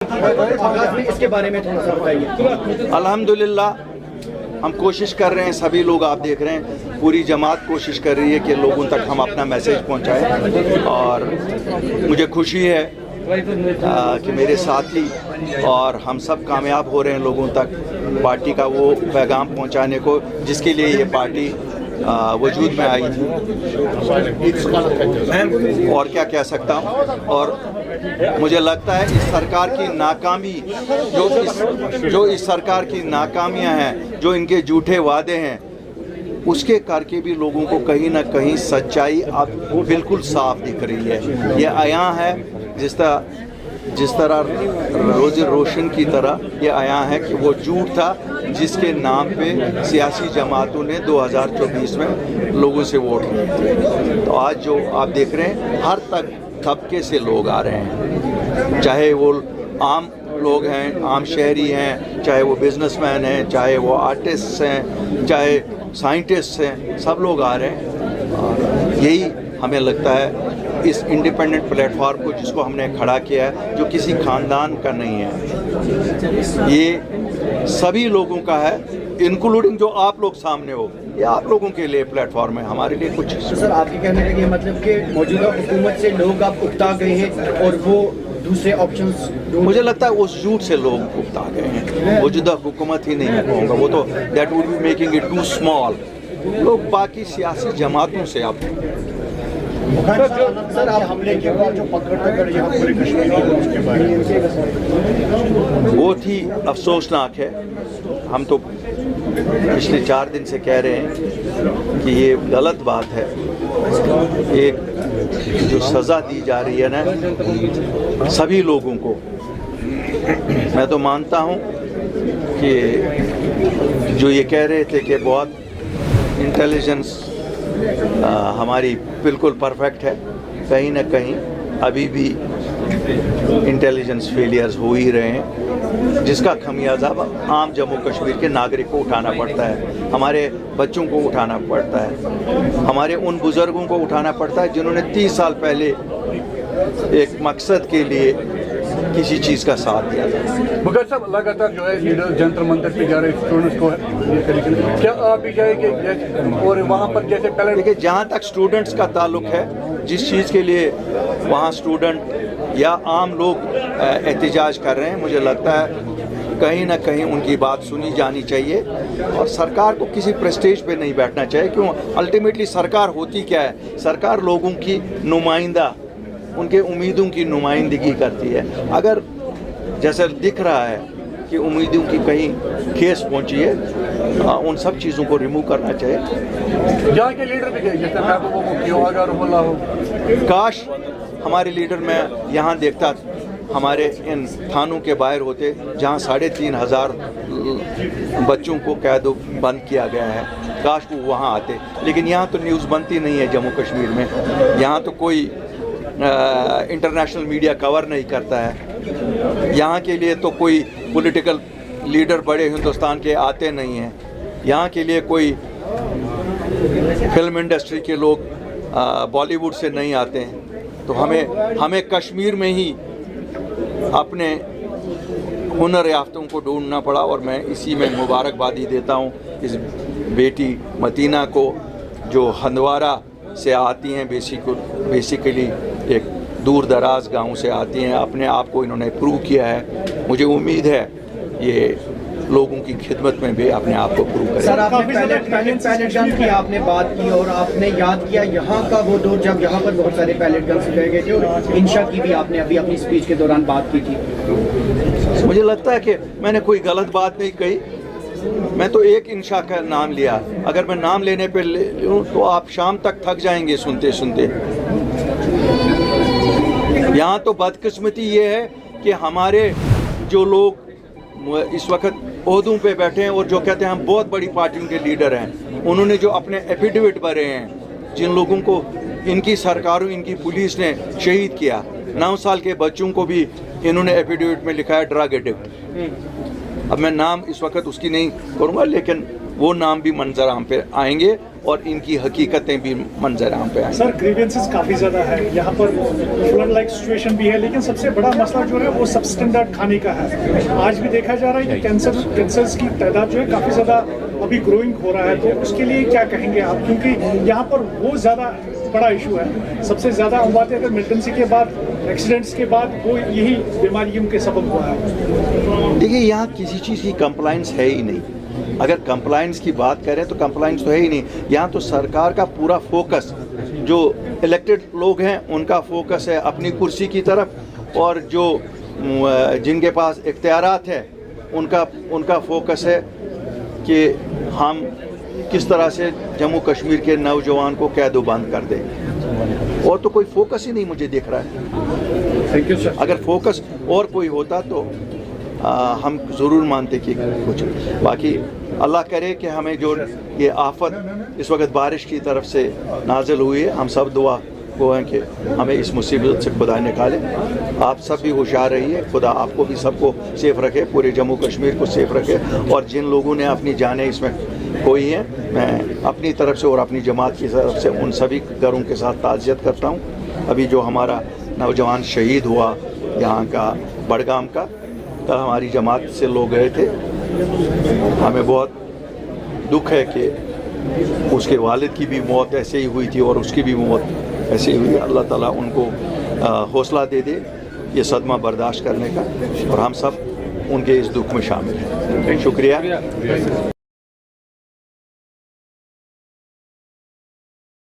इसके बारे में थोड़ा सा बताइए। अल्हम्दुलिल्लाह हम कोशिश कर रहे हैं, सभी लोग आप देख रहे हैं, पूरी जमात कोशिश कर रही है कि लोगों तक हम अपना मैसेज पहुंचाएं। और मुझे खुशी है कि मेरे साथी और हम सब कामयाब हो रहे हैं लोगों तक पार्टी का वो पैगाम पहुंचाने को जिसके लिए ये पार्टी वजूद में आई थी। और क्या कह सकता हूँ। और मुझे लगता है इस सरकार की नाकामी जो इस सरकार की नाकामियां हैं, जो इनके झूठे वादे हैं, उसके करके भी लोगों को कहीं ना कहीं सच्चाई अब बिल्कुल साफ दिख रही है। ये आया है जिस तरह रोज़ रोशन की तरह ये आया है कि वो झूठ था जिसके नाम पे सियासी जमातों ने 2024 में लोगों से वोट लिए थे। तो आज जो आप देख रहे हैं हर तबके से लोग आ रहे हैं, चाहे वो आम लोग हैं, आम शहरी हैं, चाहे वो बिजनेसमैन हैं, चाहे वो आर्टिस्ट हैं, चाहे साइंटिस्ट हैं, सब लोग आ रहे हैं। और यही हमें लगता है इस इंडिपेंडेंट प्लेटफॉर्म को जिसको हमने खड़ा किया है, जो किसी खानदान का नहीं है, ये सभी लोगों का है, इंक्लूडिंग जो आप लोग सामने हो, ये आप लोगों के लिए प्लेटफॉर्म है, हमारे लिए कुछ। सर आपके कहने का ये मतलब कि मौजूदा हुकूमत से लोग आप उकता गए हैं और वो दूसरे ऑप्शंस, मुझे लगता है उस झूठ से लोग उकता गए हैं। मौजूदा हुकूमत ही नहीं कहूँगा, वो तो that would be making it too small. लोग बाकी सियासी जमातों से आप सर आप हमले के बाद जो पकड़ यहाँ पूरे कश्मीर में उसके बारे में बहुत ही अफसोसनाक है। हम तो पिछले 4 दिन से कह रहे हैं कि ये गलत बात है। एक जो सज़ा दी जा रही है ना सभी लोगों को, मैं तो मानता हूँ कि जो ये कह रहे थे कि बहुत इंटेलिजेंस हमारी बिल्कुल परफेक्ट है, कहीं ना कहीं अभी भी इंटेलिजेंस फेलियर्स हो ही रहे हैं, जिसका खमियाजा आम जम्मू कश्मीर के नागरिक को उठाना पड़ता है, हमारे बच्चों को उठाना पड़ता है, हमारे उन बुज़ुर्गों को उठाना पड़ता है जिन्होंने 30 साल पहले एक मकसद के लिए किसी चीज़ का साथ दिया था। मुगर साहब लगातार जो है लीडर जंतर मंतर पे जा रहे स्टूडेंट्स को क्या आप भी जाएंगे और वहाँ पर जैसे पहले? देखिए, जहाँ तक स्टूडेंट्स का ताल्लुक है, जिस चीज़ के लिए वहाँ स्टूडेंट या आम लोग एहतजाज कर रहे हैं, मुझे लगता है कहीं ना कहीं उनकी बात सुनी जानी चाहिए और सरकार को किसी प्रेस्टेज पे नहीं बैठना चाहिए। क्यों? अल्टीमेटली सरकार होती क्या है? सरकार लोगों की नुमाइंदा, उनके उम्मीदों की नुमाइंदगी करती है। अगर जैसे दिख रहा है कि उम्मीदों की कहीं ठेस पहुंची है, उन सब चीज़ों को रिमूव करना चाहिए। जहाँ के लीडर भी गए, जैसे महबूबा मुफ्ती हो, अगर बोला हो, काश हमारे लीडर मैं यहाँ देखता हमारे इन थानों के बाहर होते जहाँ 3500 बच्चों को कैद बंद किया गया है, काश वो वहाँ आते। लेकिन यहाँ तो न्यूज़ बनती नहीं है जम्मू कश्मीर में, यहाँ तो कोई इंटरनेशनल मीडिया कवर नहीं करता है, यहाँ के लिए तो कोई पॉलिटिकल लीडर बड़े हिंदुस्तान के आते नहीं हैं, यहाँ के लिए कोई फिल्म इंडस्ट्री के लोग बॉलीवुड से नहीं आते हैं। तो हमें कश्मीर में ही अपने हुनर याफ्तों को ढूंढना पड़ा और मैं इसी में मुबारकबादी देता हूँ इस बेटी मतीना को जो हंदवारा से आती हैं, बेसिकली एक दूर दराज गांव से आती हैं। अपने आप को इन्होंने प्रूव किया है, मुझे उम्मीद है ये लोगों की खिदमत में भी अपने आप को प्रूव करें। सर आपने पैलेट गन की आपने बात की और आपने याद किया यहाँ का वो दौर जब यहाँ पर बहुत सारे पैलेट गन गए गए थे और इंशा की भी आपने अभी अपनी स्पीच के दौरान बात की थी। मुझे लगता है कि मैंने कोई गलत बात नहीं कही, मैं तो एक इंशा का नाम लिया। अगर मैं नाम लेने पे लूँ तो आप शाम तक थक जाएंगे सुनते सुनते। यहाँ तो बदकिस्मती ये है कि हमारे जो लोग इस वक्त ओहदों पे बैठे हैं और जो कहते हैं हम बहुत बड़ी पार्टियों के लीडर हैं, उन्होंने जो अपने एफिडेविट भरे हैं, जिन लोगों को इनकी सरकारों, इनकी पुलिस ने शहीद किया, 9 साल के बच्चों को भी इन्होंने एफिडेविट में लिखा है ड्रग एडिक्ट। अब मैं नाम इस वक्त उसकी नहीं करूँगा, लेकिन वो नाम भी मंजर आम पे आएंगे और इनकी हकीकतें भी मंजर आम पे आएंगी। सर ग्रीवेंसेस काफ़ी ज़्यादा है यहाँ पर, फ्लड लाइक सिचुएशन भी है, लेकिन सबसे बड़ा मसला जो है वो सब स्टैंडर्ड खाने का है। आज भी देखा जा रहा है कि कैंसर्स की तादाद जो है काफ़ी ज़्यादा अभी ग्रोइंग हो रहा है, तो उसके लिए क्या कहेंगे आप, क्योंकि यहाँ पर वो ज़्यादा बड़ा इशू है। सबसे ज़्यादा अमवातें अगर मिलिटेंसी के बाद, एक्सीडेंट्स के बाद, वो यही बीमारियों के सबब हुआ है। देखिए, यहाँ किसी चीज़ की कंप्लाइंस है ही नहीं। अगर कंप्लाइंस की बात करें तो कंप्लाइंस तो है ही नहीं। यहाँ तो सरकार का पूरा फोकस, जो इलेक्टेड लोग हैं उनका फोकस है अपनी कुर्सी की तरफ, और जो जिनके पास इख्तियारात है उनका फोकस है कि हम किस तरह से जम्मू कश्मीर के नौजवान को कैदोबंद कर दें, और तो कोई फोकस ही नहीं मुझे दिख रहा है। Thank you sir. अगर फोकस और कोई होता तो हम ज़रूर मानते कि कुछ, बाकी अल्लाह करे कि हमें जो ये आफत इस वक्त बारिश की तरफ से नाजिल हुई है, हम सब दुआ को हैं कि हमें इस मुसीबत से खुदा निकाले। आप सब भी होशियार रहिए, खुदा आपको भी सबको सेफ़ रखे, पूरे जम्मू कश्मीर को सेफ़ रखे, और जिन लोगों ने अपनी जानें इसमें खोई हैं, मैं अपनी तरफ से और अपनी जमात की तरफ से उन सभी घरों के साथ ताज़ियत करता हूँ। अभी जो हमारा नौजवान शहीद हुआ यहाँ का बड़गाम का, कल हमारी जमात से लोग गए थे, हमें बहुत दुख है कि उसके वालिद की भी मौत ऐसे ही हुई थी और उसकी भी मौत ऐसे ही हुई। अल्लाह ताला उनको हौसला दे दे ये सदमा बर्दाश्त करने का, और हम सब उनके इस दुख में शामिल हैं। शुक्रिया।